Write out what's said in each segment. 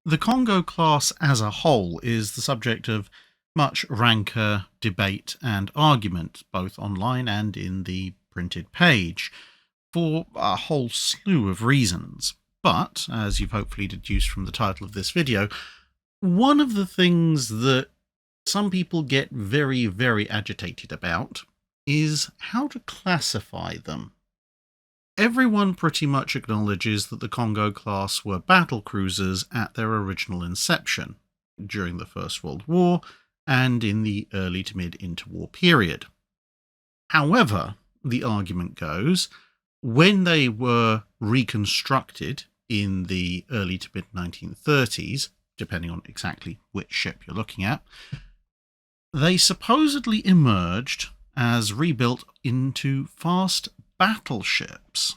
The Kongo class as a whole is the subject of much rancor, debate, and argument, both online and in the printed page, for a whole slew of reasons. But, as you've hopefully deduced from the title of this video, one of the things that some people get very, very agitated about is how to classify them. Everyone pretty much acknowledges that the Kongo class were battlecruisers at their original inception, during the First World War and in the early to mid-interwar period. However, the argument goes, when they were reconstructed in the early to mid-1930s, depending on exactly which ship you're looking at, they supposedly emerged as rebuilt into fast battleships.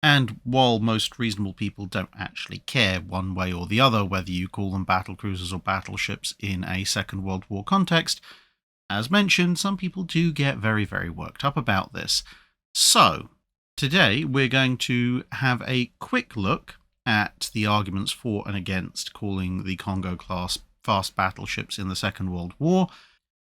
And while most reasonable people don't actually care one way or the other whether you call them battlecruisers or battleships in a Second World War context, as mentioned, some people do get very, very worked up about this. So, today we're going to have a quick look at the arguments for and against calling the Kongo class fast battleships in the Second World War,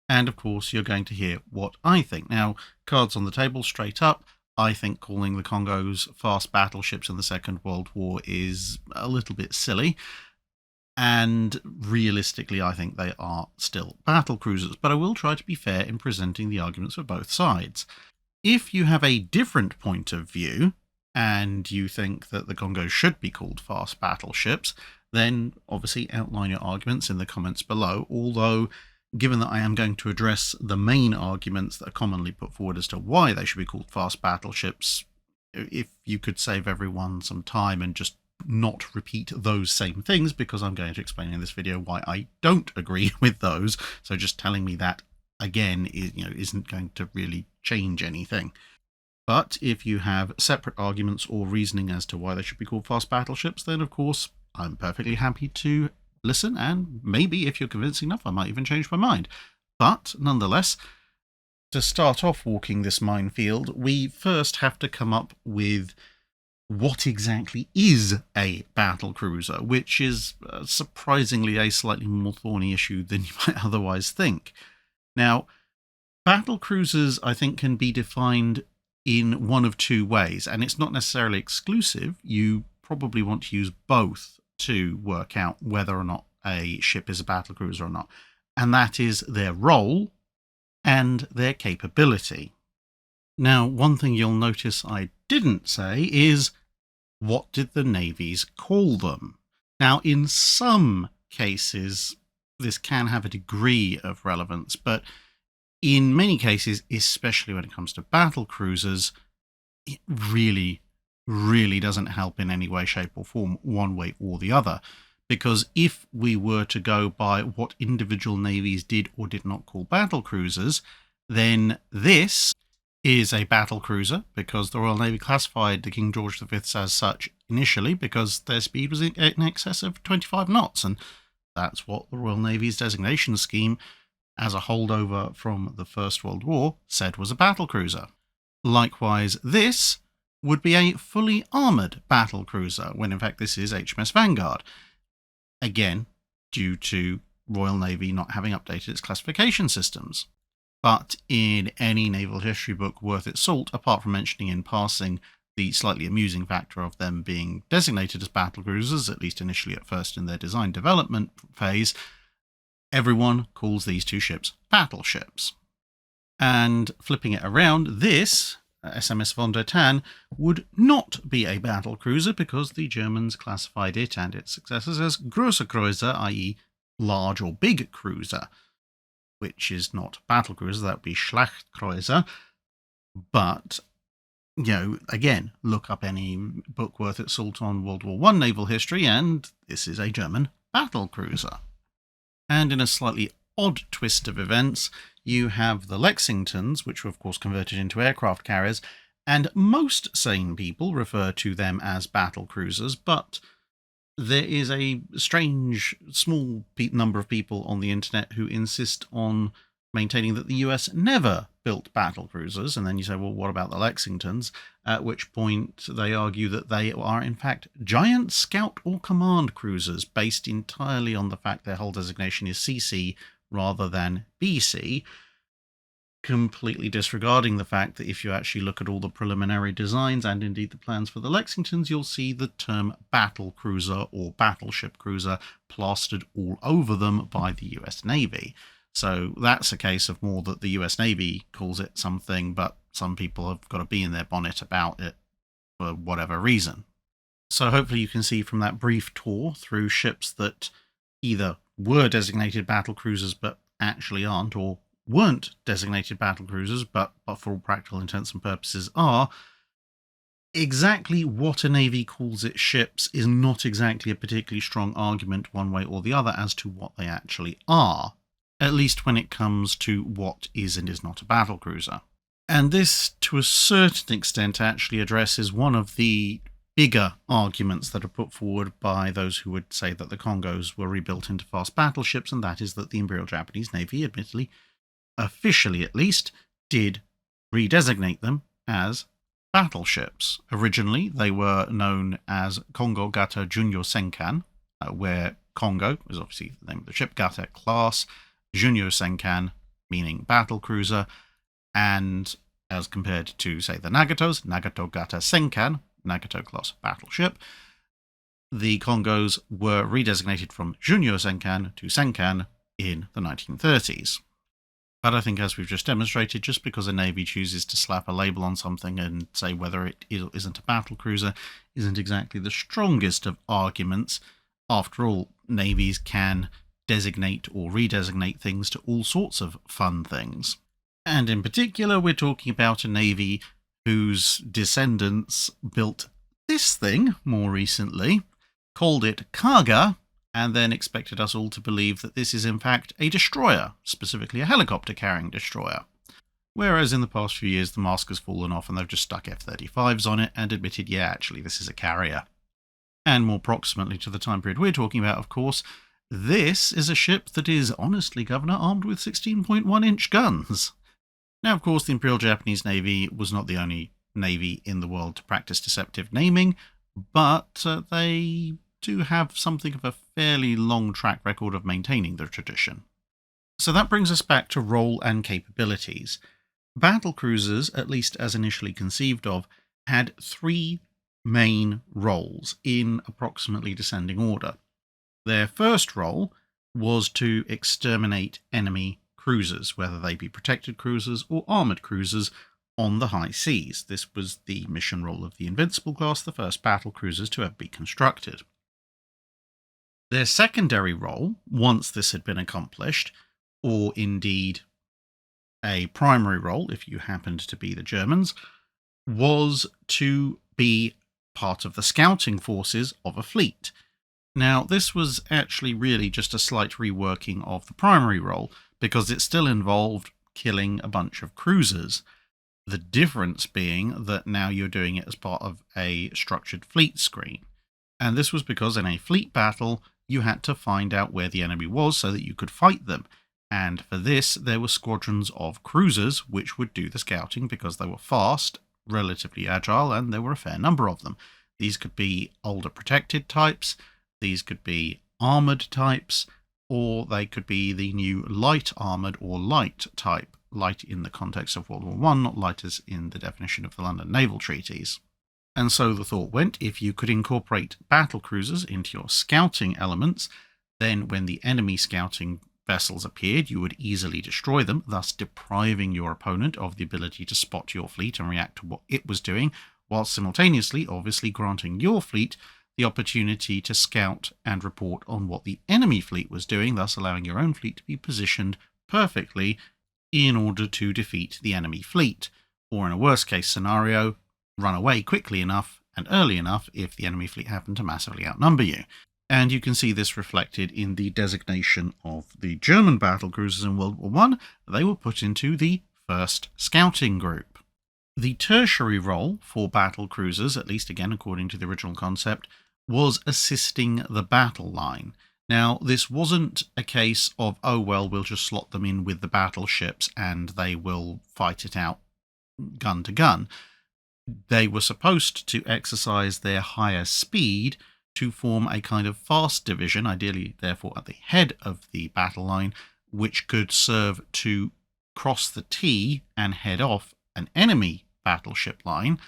and of course you're going to hear what I think. Now, cards on the table straight up. I think calling the Kongos fast battleships in the Second World War is a little bit silly, and realistically I think they are still battlecruisers, but I will try to be fair in presenting the arguments for both sides. If you have a different point of view, and you think that the Kongos should be called fast battleships, then obviously outline your arguments in the comments below, although given that I am going to address the main arguments that are commonly put forward as to why they should be called fast battleships, if you could save everyone some time and just not repeat those same things, because I'm going to explain in this video why I don't agree with those, so just telling me that again isn't going to really change anything. But if you have separate arguments or reasoning as to why they should be called fast battleships, then of course I'm perfectly happy to listen, and maybe if you're convincing enough I might even change my mind. But nonetheless, to start off walking this minefield, we first have to come up with what exactly is a battlecruiser, which is surprisingly a slightly more thorny issue than you might otherwise think. Now, battlecruisers I think can be defined in one of two ways, and it's not necessarily exclusive. You probably want to use both to work out whether or not a ship is a battlecruiser or not, and that is their role and their capability. Now, one thing you'll notice I didn't say is, what did the navies call them? Now, in some cases this can have a degree of relevance, but in many cases, especially when it comes to battlecruisers, it really doesn't help in any way, shape or form, one way or the other. Because if we were to go by what individual navies did or did not call battlecruisers, then this is a battlecruiser, because the Royal Navy classified the King George V as such initially because their speed was in excess of 25 knots, and that's what the Royal Navy's designation scheme, as a holdover from the First World War, said was a battlecruiser. Likewise, this would be a fully armoured battlecruiser, when in fact this is HMS Vanguard. Again, due to Royal Navy not having updated its classification systems. But in any naval history book worth its salt, apart from mentioning in passing the slightly amusing factor of them being designated as battlecruisers, at least initially at first in their design development phase, everyone calls these two ships battleships. And flipping it around, this SMS von der Tann would not be a battlecruiser, because the Germans classified it and its successors as Große Kreuzer, i.e. large or big cruiser, which is not battlecruiser, that would be Schlachtkreuzer. But, again, look up any book worth its salt on World War I naval history, and this is a German battlecruiser. And in a slightly odd twist of events, you have the Lexingtons, which were of course converted into aircraft carriers, and most sane people refer to them as battlecruisers, but there is a strange small number of people on the internet who insist on maintaining that the US never built battlecruisers. And then you say, well, what about the Lexingtons? At which point they argue that they are, in fact, giant scout or command cruisers based entirely on the fact their whole designation is CC rather than BC, completely disregarding the fact that if you actually look at all the preliminary designs and indeed the plans for the Lexingtons, you'll see the term battlecruiser or battleship cruiser plastered all over them by the US Navy. So that's a case of more that the US Navy calls it something, but some people have got a bee in their bonnet about it for whatever reason. So hopefully you can see from that brief tour through ships that either were designated battlecruisers but actually aren't, or weren't designated battlecruisers but for all practical intents and purposes are, exactly what a navy calls its ships is not exactly a particularly strong argument one way or the other as to what they actually are, at least when it comes to what is and is not a battlecruiser. And this, to a certain extent, actually addresses one of the bigger arguments that are put forward by those who would say that the Kongos were rebuilt into fast battleships, and that is that the Imperial Japanese Navy, admittedly, officially at least, did redesignate them as battleships. Originally, they were known as Kongo Gata Junyo Senkan, where Kongo is obviously the name of the ship, Gata class, Junyo Senkan meaning battlecruiser, and as compared to, say, the Nagato's, Nagato Gata Senkan, Nagato class battleship, the Kongos were redesignated from Junyo Senkan to Senkan in the 1930s. But I think, as we've just demonstrated, just because a navy chooses to slap a label on something and say whether it is or isn't a battlecruiser isn't exactly the strongest of arguments. After all, navies can designate or redesignate things to all sorts of fun things. And in particular, we're talking about a navy whose descendants built this thing more recently, called it Kaga, and then expected us all to believe that this is in fact a destroyer, specifically a helicopter-carrying destroyer. Whereas in the past few years the mask has fallen off and they've just stuck F-35s on it and admitted, yeah, actually this is a carrier. And more proximately to the time period we're talking about, of course, this is a ship that is, honestly, Governor, armed with 16.1-inch guns. Now, of course, the Imperial Japanese Navy was not the only navy in the world to practice deceptive naming, but they do have something of a fairly long track record of maintaining the tradition. So that brings us back to role and capabilities. Battlecruisers, at least as initially conceived of, had three main roles in approximately descending order. Their first role was to exterminate enemy cruisers, whether they be protected cruisers or armoured cruisers, on the high seas. This was the mission role of the Invincible class, the first battle cruisers to ever be constructed. Their secondary role, once this had been accomplished, or indeed a primary role if you happened to be the Germans, was to be part of the scouting forces of a fleet. Now, this was actually really just a slight reworking of the primary role, because it still involved killing a bunch of cruisers. The difference being that now you're doing it as part of a structured fleet screen. And this was because in a fleet battle, you had to find out where the enemy was so that you could fight them. And for this, there were squadrons of cruisers which would do the scouting because they were fast, relatively agile, and there were a fair number of them. These could be older protected types, these could be armoured types, or they could be the new light armoured or light type. Light in the context of World War I, not light as in the definition of the London Naval Treaties. And so the thought went, if you could incorporate battle cruisers into your scouting elements, then when the enemy scouting vessels appeared, you would easily destroy them, thus depriving your opponent of the ability to spot your fleet and react to what it was doing, while simultaneously, obviously, granting your fleet the opportunity to scout and report on what the enemy fleet was doing, thus allowing your own fleet to be positioned perfectly in order to defeat the enemy fleet, or in a worst case scenario, run away quickly enough and early enough if the enemy fleet happened to massively outnumber you. And you can see this reflected in the designation of the German battlecruisers in World War I. They were put into the first scouting group. The tertiary role for battlecruisers, at least again according to the original concept, was assisting the battle line. Now, this wasn't a case of, oh, well, we'll just slot them in with the battleships and they will fight it out gun to gun. They were supposed to exercise their higher speed to form a kind of fast division, ideally, therefore, at the head of the battle line, which could serve to cross the T and head off an enemy battleship line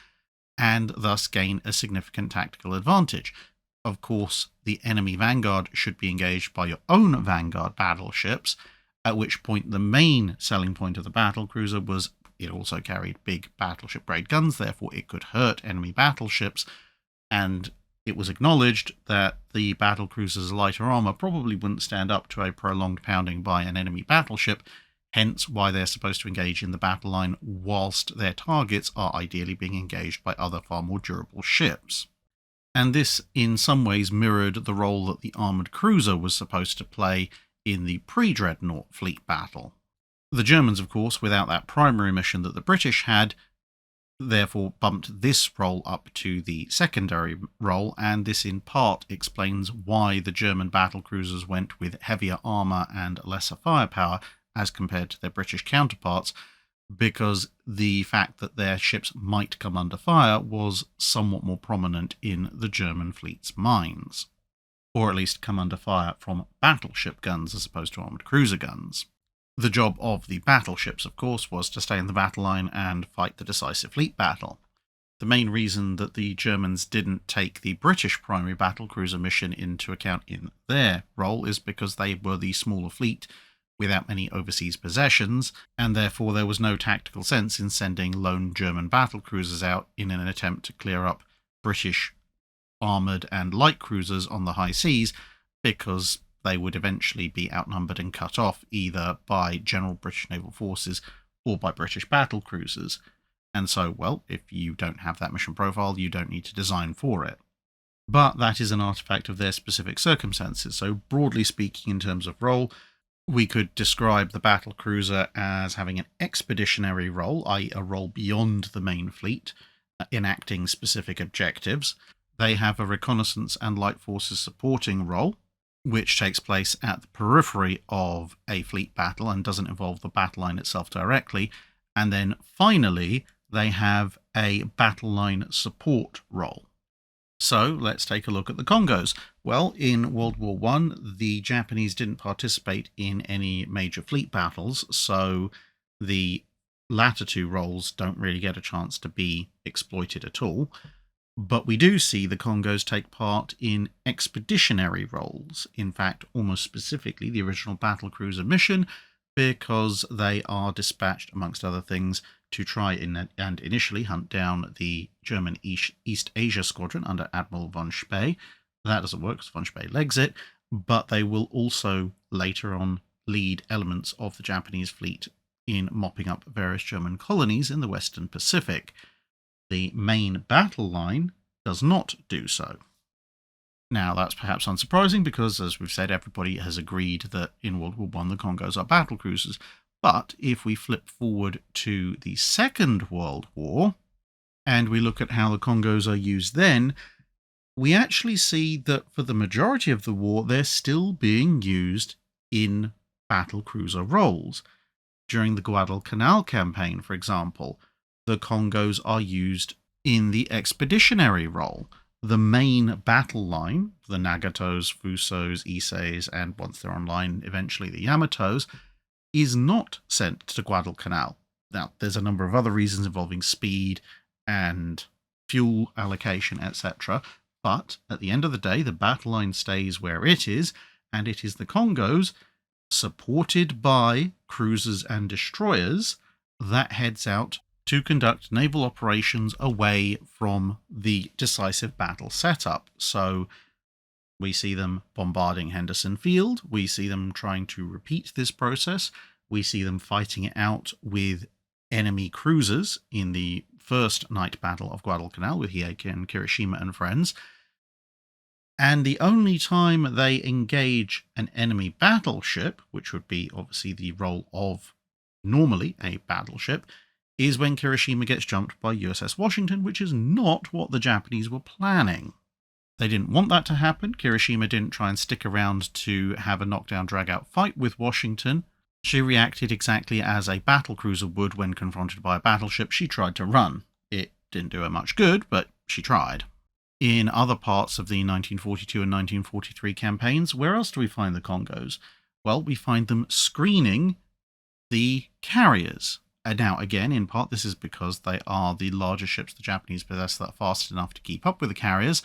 and thus gain a significant tactical advantage. Of course, the enemy vanguard should be engaged by your own vanguard battleships, at which point the main selling point of the battlecruiser was it also carried big battleship grade guns, therefore it could hurt enemy battleships, and it was acknowledged that the battlecruiser's lighter armor probably wouldn't stand up to a prolonged pounding by an enemy battleship, hence why they're supposed to engage in the battle line whilst their targets are ideally being engaged by other far more durable ships. And this in some ways mirrored the role that the armoured cruiser was supposed to play in the pre-Dreadnought fleet battle. The Germans, of course, without that primary mission that the British had, therefore bumped this role up to the secondary role, and this in part explains why the German battlecruisers went with heavier armour and lesser firepower as compared to their British counterparts, because the fact that their ships might come under fire was somewhat more prominent in the German fleet's minds, or at least come under fire from battleship guns as opposed to armoured cruiser guns. The job of the battleships, of course, was to stay in the battle line and fight the decisive fleet battle. The main reason that the Germans didn't take the British primary battlecruiser mission into account in their role is because they were the smaller fleet without many overseas possessions, and therefore there was no tactical sense in sending lone German battlecruisers out in an attempt to clear up British armoured and light cruisers on the high seas, because they would eventually be outnumbered and cut off either by general British naval forces or by British battlecruisers. And so, well, if you don't have that mission profile, you don't need to design for it. But that is an artifact of their specific circumstances. So broadly speaking, in terms of role, we could describe the battlecruiser as having an expeditionary role, i.e. a role beyond the main fleet, enacting specific objectives. They have a reconnaissance and light forces supporting role, which takes place at the periphery of a fleet battle and doesn't involve the battle line itself directly. And then finally, they have a battle line support role. So let's take a look at the Kongos. Well, in World War I, the Japanese didn't participate in any major fleet battles, so the latter two roles don't really get a chance to be exploited at all. But we do see the Kongos take part in expeditionary roles. In fact, almost specifically the original battlecruiser mission, because they are dispatched, amongst other things, to try and initially hunt down the German East Asia Squadron under Admiral von Spee. That doesn't work because von Spee legs it, but they will also later on lead elements of the Japanese fleet in mopping up various German colonies in the Western Pacific. The main battle line does not do so. Now, that's perhaps unsurprising because, as we've said, everybody has agreed that in World War I the Kongos are battlecruisers. But if we flip forward to the Second World War and we look at how the Kongos are used then, we actually see that for the majority of the war, they're still being used in battlecruiser roles. During the Guadalcanal campaign, for example, the Kongos are used in the expeditionary role. The main battle line, the Nagatos, Fusōs, Isseis, and once they're online, eventually the Yamatos, is not sent to Guadalcanal. Now, there's a number of other reasons involving speed and fuel allocation, etc. But at the end of the day, the battle line stays where it is, and it is the Kongos, supported by cruisers and destroyers, that heads out to conduct naval operations away from the decisive battle setup. So we see them bombarding Henderson Field. We see them trying to repeat this process. We see them fighting it out with enemy cruisers in the first night battle of Guadalcanal with Hiei and Kirishima and friends. And the only time they engage an enemy battleship, which would be obviously the role of normally a battleship, is when Kirishima gets jumped by USS Washington, which is not what the Japanese were planning. They didn't want that to happen. Kirishima didn't try and stick around to have a knockdown drag-out fight with Washington. She reacted exactly as a battlecruiser would when confronted by a battleship. She tried to run. It didn't do her much good, but she tried. In other parts of the 1942 and 1943 campaigns, where else do we find the Kongos? Well, we find them screening the carriers. And now, again, in part, this is because they are the larger ships the Japanese possess that are fast enough to keep up with the carriers.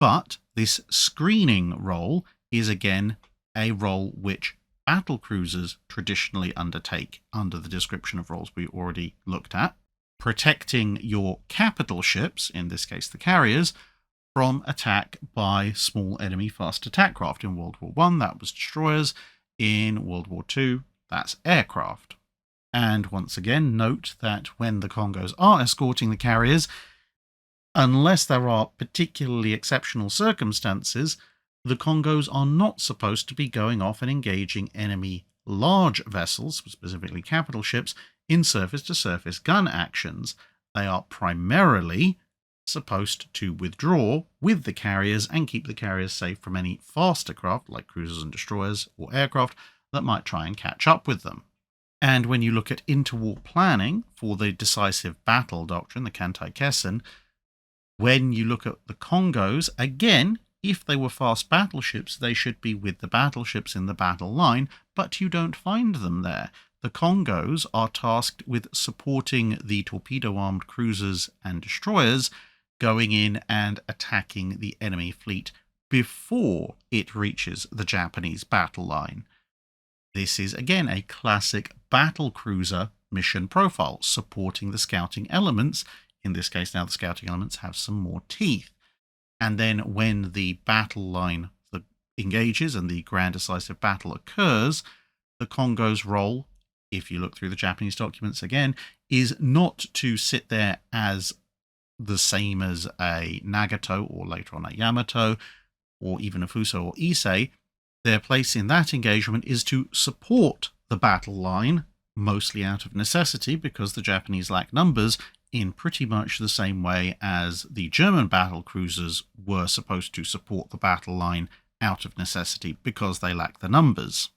But this screening role is, again, a role which battlecruisers traditionally undertake under the description of roles we already looked at, protecting your capital ships, in this case the carriers, from attack by small enemy fast attack craft. In World War I, that was destroyers. In World War II, that's aircraft. And once again, note that when the Kongos are escorting the carriers, unless there are particularly exceptional circumstances, the Kongos are not supposed to be going off and engaging enemy large vessels, specifically capital ships, in surface-to-surface gun actions. They are primarily supposed to withdraw with the carriers and keep the carriers safe from any faster craft, like cruisers and destroyers or aircraft, that might try and catch up with them. And when you look at interwar planning for the decisive battle doctrine, the Kantai Kessen, when you look at the Kongos, again, if they were fast battleships, they should be with the battleships in the battle line, but you don't find them there. The Kongos are tasked with supporting the torpedo-armed cruisers and destroyers, going in and attacking the enemy fleet before it reaches the Japanese battle line. This is, again, a classic battlecruiser mission profile, supporting the scouting elements. In this case, now the scouting elements have some more teeth. And then when the battle line engages and the grand decisive battle occurs, the Kongo's role, if you look through the Japanese documents again, is not to sit there as the same as a Nagato or later on a Yamato or even a Fusō or Ise. Their place in that engagement is to support the battle line, mostly out of necessity because the Japanese lack numbers, in pretty much the same way as the German battle cruisers were supposed to support the battle line out of necessity because they lack the numbers.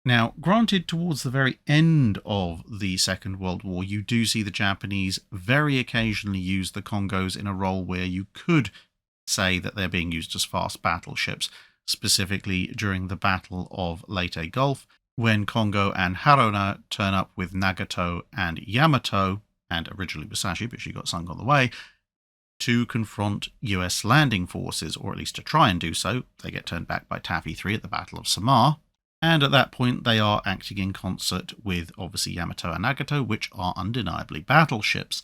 Now, granted, towards the very end of the Second World War, you do see the Japanese very occasionally use the Kongos in a role where you could say that they're being used as fast battleships, specifically during the Battle of Leyte Gulf, when Kongo and Haruna turn up with Nagato and Yamato, and originally Musashi, but she got sunk on the way, to confront US landing forces, or at least to try and do so. They get turned back by Taffy 3 at the Battle of Samar, and at that point they are acting in concert with, obviously, Yamato and Nagato, which are undeniably battleships.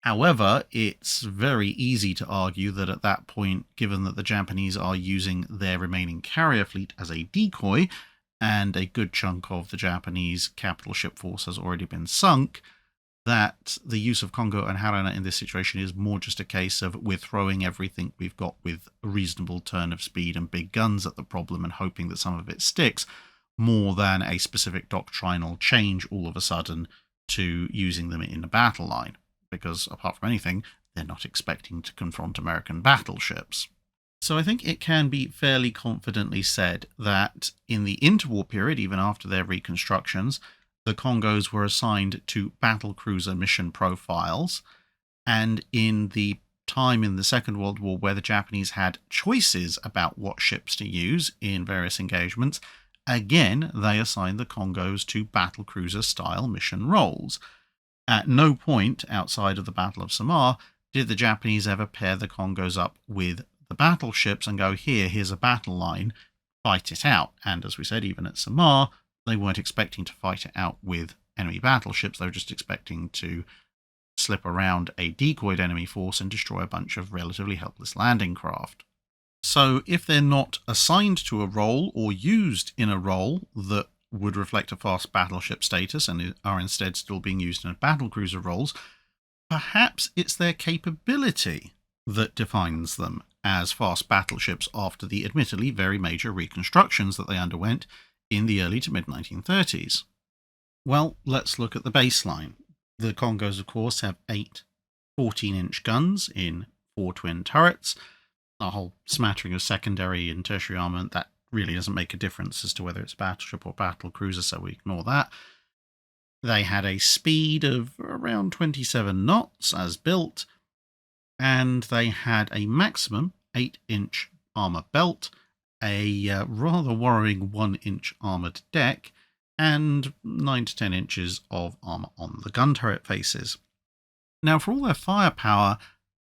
However, it's very easy to argue that at that point, given that the Japanese are using their remaining carrier fleet as a decoy, and a good chunk of the Japanese capital ship force has already been sunk, that the use of Kongo and Haruna in this situation is more just a case of we're throwing everything we've got with a reasonable turn of speed and big guns at the problem and hoping that some of it sticks, more than a specific doctrinal change all of a sudden to using them in a battle line. Because apart from anything, they're not expecting to confront American battleships. So I think it can be fairly confidently said that in the interwar period, even after their reconstructions, the Kongos were assigned to battlecruiser mission profiles, and in the time in the Second World War where the Japanese had choices about what ships to use in various engagements, again they assigned the Kongos to battlecruiser style mission roles. At no point outside of the Battle of Samar did the Japanese ever pair the Kongos up with the battleships and go, here's a battle line, fight it out. And as we said, even at Samar, they weren't expecting to fight it out with enemy battleships. They were just expecting to slip around a decoyed enemy force and destroy a bunch of relatively helpless landing craft. So if they're not assigned to a role or used in a role that would reflect a fast battleship status and are instead still being used in battlecruiser roles, perhaps it's their capability that defines them as fast battleships after the admittedly very major reconstructions that they underwent in the early to mid-1930s. Well, let's look at the baseline. The Kongos, of course, have 8 14-inch guns in 4 twin turrets. a whole smattering of secondary and tertiary armament, that really doesn't make a difference as to whether it's a battleship or battlecruiser, so we ignore that. They had a speed of around 27 knots as built, and they had a maximum 8-inch armour belt, a rather worrying 1-inch armoured deck, and 9 to 10 inches of armour on the gun turret faces. Now, for all their firepower,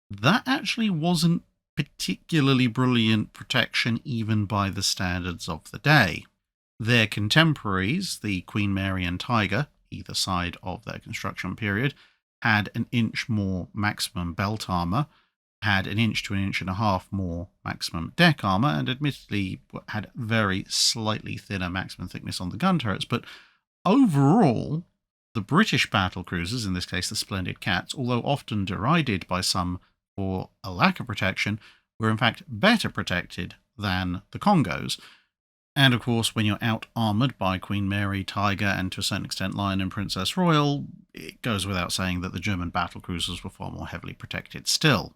that actually wasn't particularly brilliant protection even by the standards of the day. Their contemporaries, the Queen Mary and Tiger, either side of their construction period, had an inch more maximum belt armour, had an inch to an inch and a half more maximum deck armour, and admittedly had very slightly thinner maximum thickness on the gun turrets, but overall, the British battlecruisers, in this case the Splendid Cats, although often derided by some for a lack of protection, were in fact better protected than the Kongos. And of course, when you're out-armoured by Queen Mary, Tiger, and to a certain extent Lion and Princess Royal, it goes without saying that the German battlecruisers were far more heavily protected still.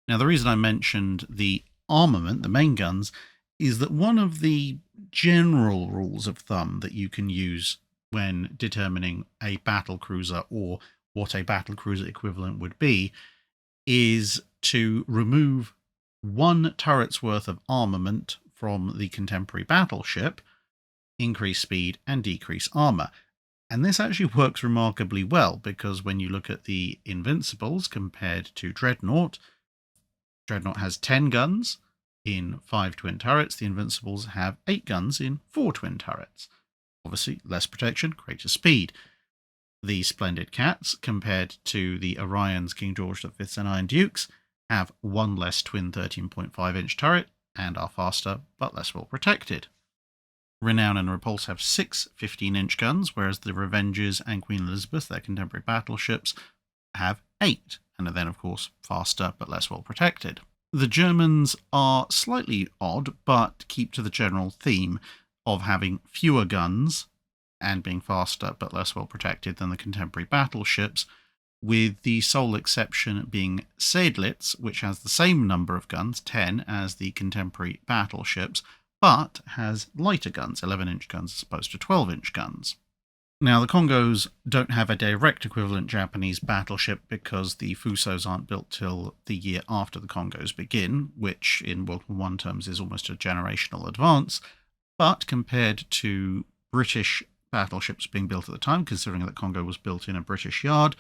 Now, the reason I mentioned the armament, the main guns, is that one of the general rules of thumb that you can use when determining a battlecruiser or what a battlecruiser equivalent would be is to remove one turret's worth of armament from the contemporary battleship, increase speed and decrease armour. And this actually works remarkably well, because when you look at the Invincibles compared to Dreadnought has 10 guns in 5 twin turrets. The Invincibles have 8 guns in 4 twin turrets. Obviously, less protection, greater speed. The Splendid Cats, compared to the Orions, King George V's and Iron Dukes, have 1 less twin 13.5-inch turret and are faster but less well protected. Renown and Repulse have 6 15-inch guns, whereas the Revengers and Queen Elizabeth, their contemporary battleships, have 8, and are then, of course, faster but less well protected. The Germans are slightly odd, but keep to the general theme of having fewer guns and being faster but less well protected than the contemporary battleships, with the sole exception being Seydlitz, which has the same number of guns, 10, as the contemporary battleships, but has lighter guns, 11-inch guns as opposed to 12-inch guns. Now, the Kongos don't have a direct equivalent Japanese battleship because the Fusōs aren't built till the year after the Kongos begin, which in World War I terms is almost a generational advance, but compared to British battleships being built at the time, considering that Kongo was built in a British yard,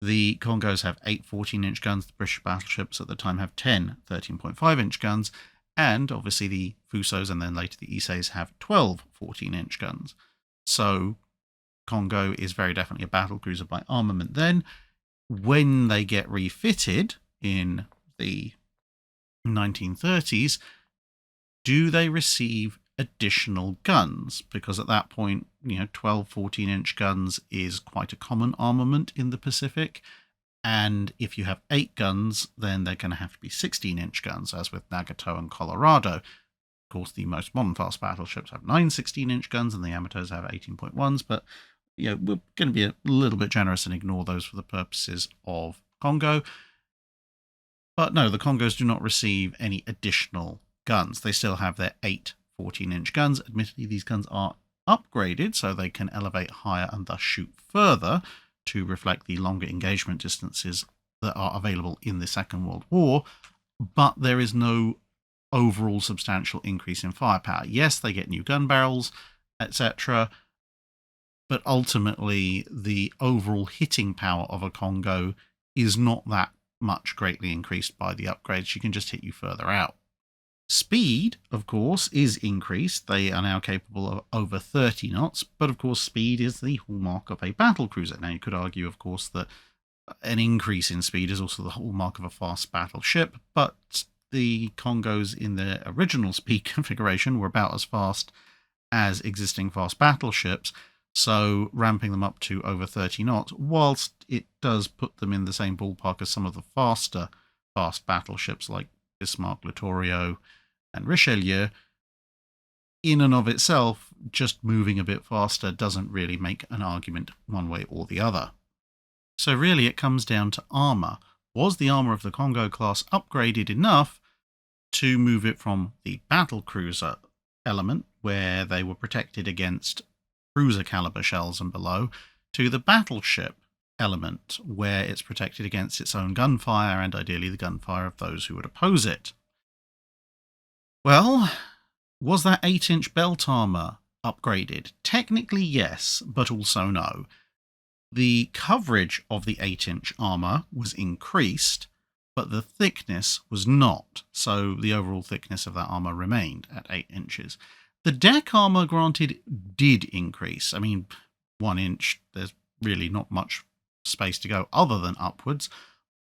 the Kongos have 8 14-inch guns, the British battleships at the time have 10 13.5-inch guns, and obviously the Fusōs and then later the Iseis have 12 14-inch guns. So Kongo is very definitely a battlecruiser by armament then. When they get refitted in the 1930s, do they receive additional guns? Because at that point, 12 14-inch guns is quite a common armament in the Pacific, and if you have 8 guns, then they're going to have to be 16-inch guns, as with Nagato and Colorado. Of course, the most modern fast battleships have 9 16-inch guns, and the Yamatos have 18.1s, but we're going to be a little bit generous and ignore those for the purposes of Kongo. But no, the Kongos do not receive any additional guns. They still have their 8 14-inch guns. Admittedly, these guns are upgraded so they can elevate higher and thus shoot further to reflect the longer engagement distances that are available in the Second World War, but there is no overall substantial increase in firepower. Yes, they get new gun barrels, etc., but ultimately the overall hitting power of a Kongo is not that much greatly increased by the upgrades. She can just hit you further out. Speed, of course, is increased. They are now capable of over 30 knots, but of course speed is the hallmark of a battlecruiser. Now you could argue, of course, that an increase in speed is also the hallmark of a fast battleship, but the Kongos in their original speed configuration were about as fast as existing fast battleships, so ramping them up to over 30 knots, whilst it does put them in the same ballpark as some of the faster fast battleships like Bismarck, Littorio, and Richelieu, in and of itself, just moving a bit faster doesn't really make an argument one way or the other. So really it comes down to armour. Was the armour of the Kongo class upgraded enough to move it from the Battlecruiser element, where they were protected against cruiser caliber shells and below, to the Battleship element, where it's protected against its own gunfire and ideally the gunfire of those who would oppose it. Well, was that 8-inch belt armor upgraded? Technically yes, but also no. The coverage of the 8-inch armor was increased, but the thickness was not, so the overall thickness of that armor remained at 8 inches. The deck armor, granted, did increase. I mean, 1 inch, there's really not much space to go other than upwards,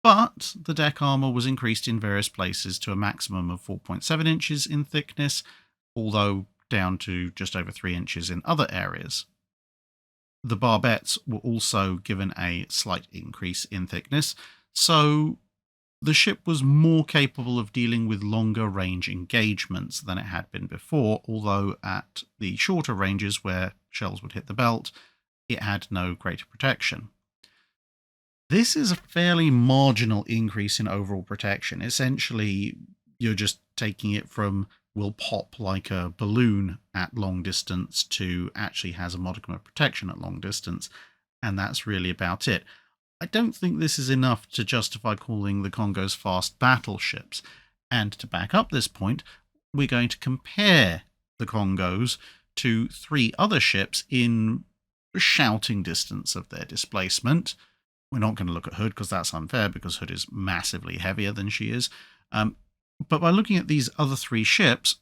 but the deck armor was increased in various places to a maximum of 4.7 inches in thickness, although down to just over 3 inches in other areas. The barbettes were also given a slight increase in thickness, so the ship was more capable of dealing with longer range engagements than it had been before, although at the shorter ranges where shells would hit the belt, it had no greater protection. This is a fairly marginal increase in overall protection. Essentially, you're just taking it from will pop like a balloon at long distance to actually has a modicum of protection at long distance, and that's really about it. I don't think this is enough to justify calling the Kongos fast battleships, and to back up this point, we're going to compare the Kongos to 3 other ships in shouting distance of their displacement. We're not going to look at Hood because that's unfair, because Hood is massively heavier than she is. But by looking at these other 3 ships,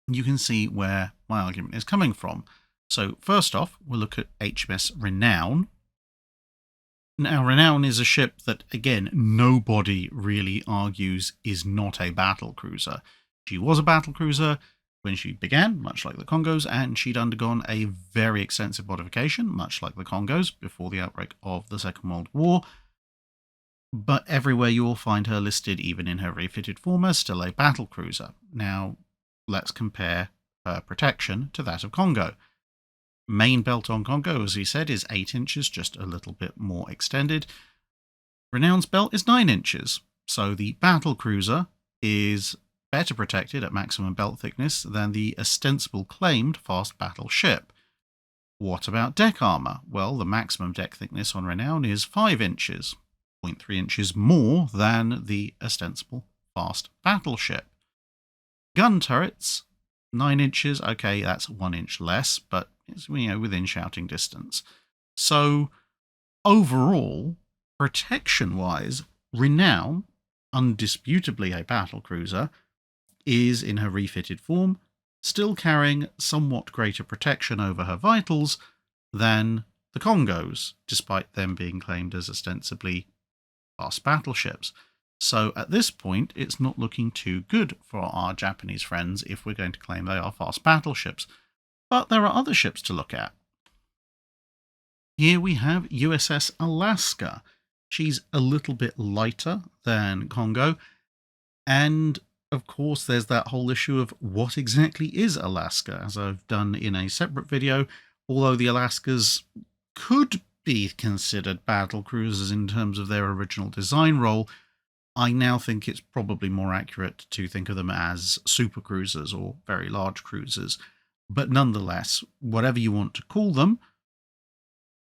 you can see where my argument is coming from. So first off, we'll look at HMS Renown. Now, Renown is a ship that, again, nobody really argues is not a battlecruiser. She was a battlecruiser when she began, much like the Kongos, and she'd undergone a very extensive modification, much like the Kongos, before the outbreak of the Second World War. But everywhere you will find her listed, even in her refitted form, as still a battlecruiser. Now, let's compare her protection to that of Kongo. Main belt on Kongo, as we said, is 8 inches, just a little bit more extended. Renown's belt is 9 inches, so the battlecruiser is better protected at maximum belt thickness than the ostensible claimed fast battleship. What about deck armor? Well, the maximum deck thickness on Renown is 5 inches. 0.3 inches more than the ostensible fast battleship. Gun turrets, 9 inches. Okay, that's 1 inch less, but it's within shouting distance. So overall, protection-wise, Renown, undisputably a battlecruiser, is in her refitted form still carrying somewhat greater protection over her vitals than the Kongos, despite them being claimed as ostensibly fast battleships. So at this point, it's not looking too good for our Japanese friends if we're going to claim they are fast battleships. But there are other ships to look at. Here we have USS Alaska. She's a little bit lighter than Kongo. And of course, there's that whole issue of what exactly is Alaska, as I've done in a separate video. Although the Alaskas could be considered battlecruisers in terms of their original design role, I now think it's probably more accurate to think of them as supercruisers or very large cruisers. But nonetheless, whatever you want to call them,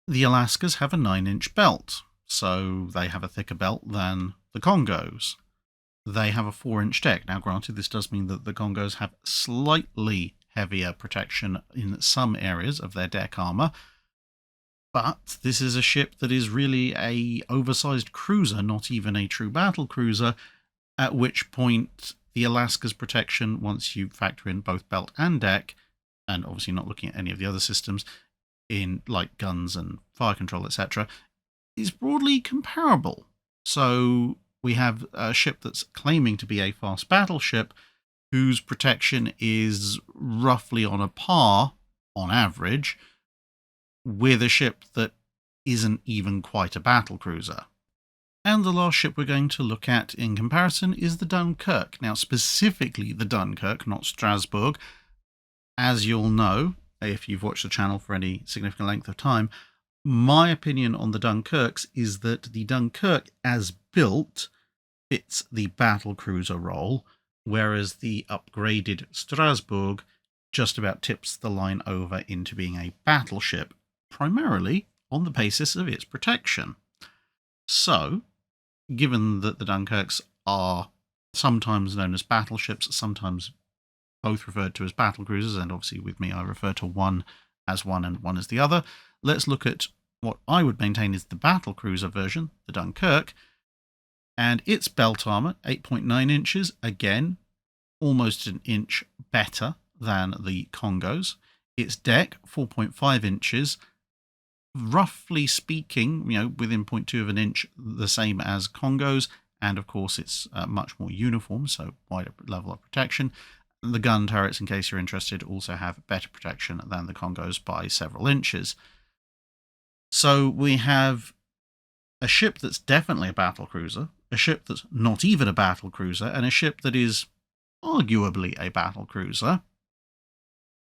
the Alaskas have a 9-inch belt, so they have a thicker belt than the Kongos. They have a 4-inch deck. Now, granted, this does mean that the Kongos have slightly heavier protection in some areas of their deck armor, but this is a ship that is really a oversized cruiser, not even a true battle cruiser, at which point the Alaska's protection, once you factor in both belt and deck, and obviously not looking at any of the other systems in like guns and fire control, etc., is broadly comparable. So we have a ship that's claiming to be a fast battleship whose protection is roughly on a par, on average, with a ship that isn't even quite a battlecruiser. And the last ship we're going to look at in comparison is the Dunkirk. Now, specifically the Dunkirk, not Strasbourg. As you'll know, if you've watched the channel for any significant length of time, my opinion on the Dunkirks is that the Dunkirk, as built, fits the battlecruiser role, whereas the upgraded Strasbourg just about tips the line over into being a battleship, primarily on the basis of its protection. So, given that the Dunkirks are sometimes known as battleships, sometimes both referred to as battlecruisers, and obviously with me I refer to one as one and one as the other, let's look at what I would maintain is the battlecruiser version, the Dunkirk, and its belt armour, 8.9 inches, again, almost an inch better than the Kongo's. Its deck, 4.5 inches, roughly speaking, within 0.2 of an inch, the same as Kongo's, and of course it's much more uniform, so wider level of protection. The gun turrets, in case you're interested, also have better protection than the Kongo's by several inches. So we have a ship that's definitely a battlecruiser, a ship that's not even a battlecruiser, and a ship that is arguably a battlecruiser.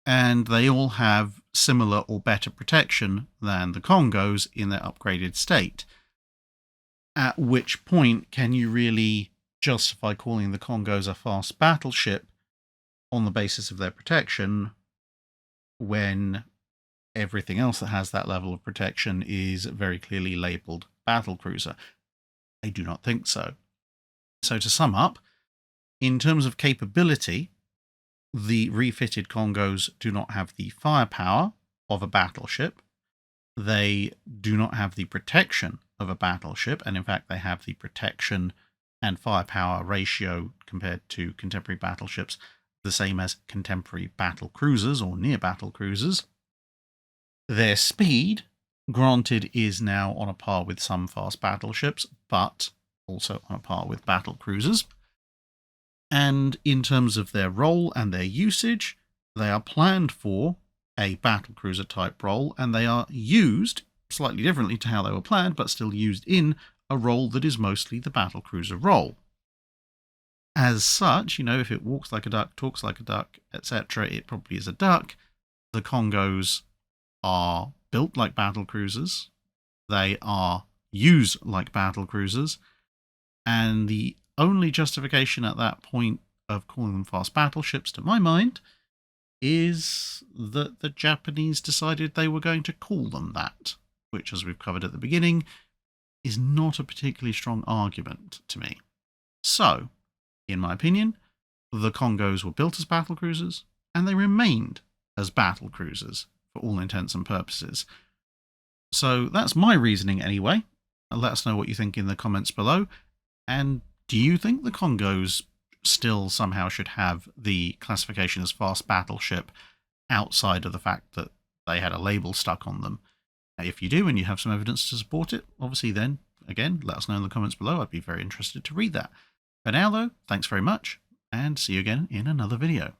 And they all have similar or better protection than the Kongo's in their upgraded state. At which point can you really justify calling the Kongo's a fast battleship on the basis of their protection when everything else that has that level of protection is very clearly labelled battlecruiser? I do not think so. So to sum up, in terms of capability, the refitted Kongos do not have the firepower of a battleship. They do not have the protection of a battleship, and in fact they have the protection and firepower ratio compared to contemporary battleships the same as contemporary battle cruisers or near battle cruisers. Their speed, granted, is now on a par with some fast battleships, but also on a par with battle cruisers. And in terms of their role and their usage, they are planned for a battlecruiser type role, and they are used slightly differently to how they were planned, but still used in a role that is mostly the battlecruiser role. As such, if it walks like a duck, talks like a duck, etc., it probably is a duck. The Kongos are built like battlecruisers. They are used like battlecruisers. And the only justification at that point of calling them fast battleships, to my mind, is that the Japanese decided they were going to call them that, which, as we've covered at the beginning, is not a particularly strong argument to me. So, in my opinion, the Kongos were built as battlecruisers, and they remained as battlecruisers for all intents and purposes. So that's my reasoning anyway. Let us know what you think in the comments below. And do you think the Kongos still somehow should have the classification as fast battleship outside of the fact that they had a label stuck on them? If you do and you have some evidence to support it, obviously then, again, let us know in the comments below. I'd be very interested to read that. For now though, thanks very much, and see you again in another video.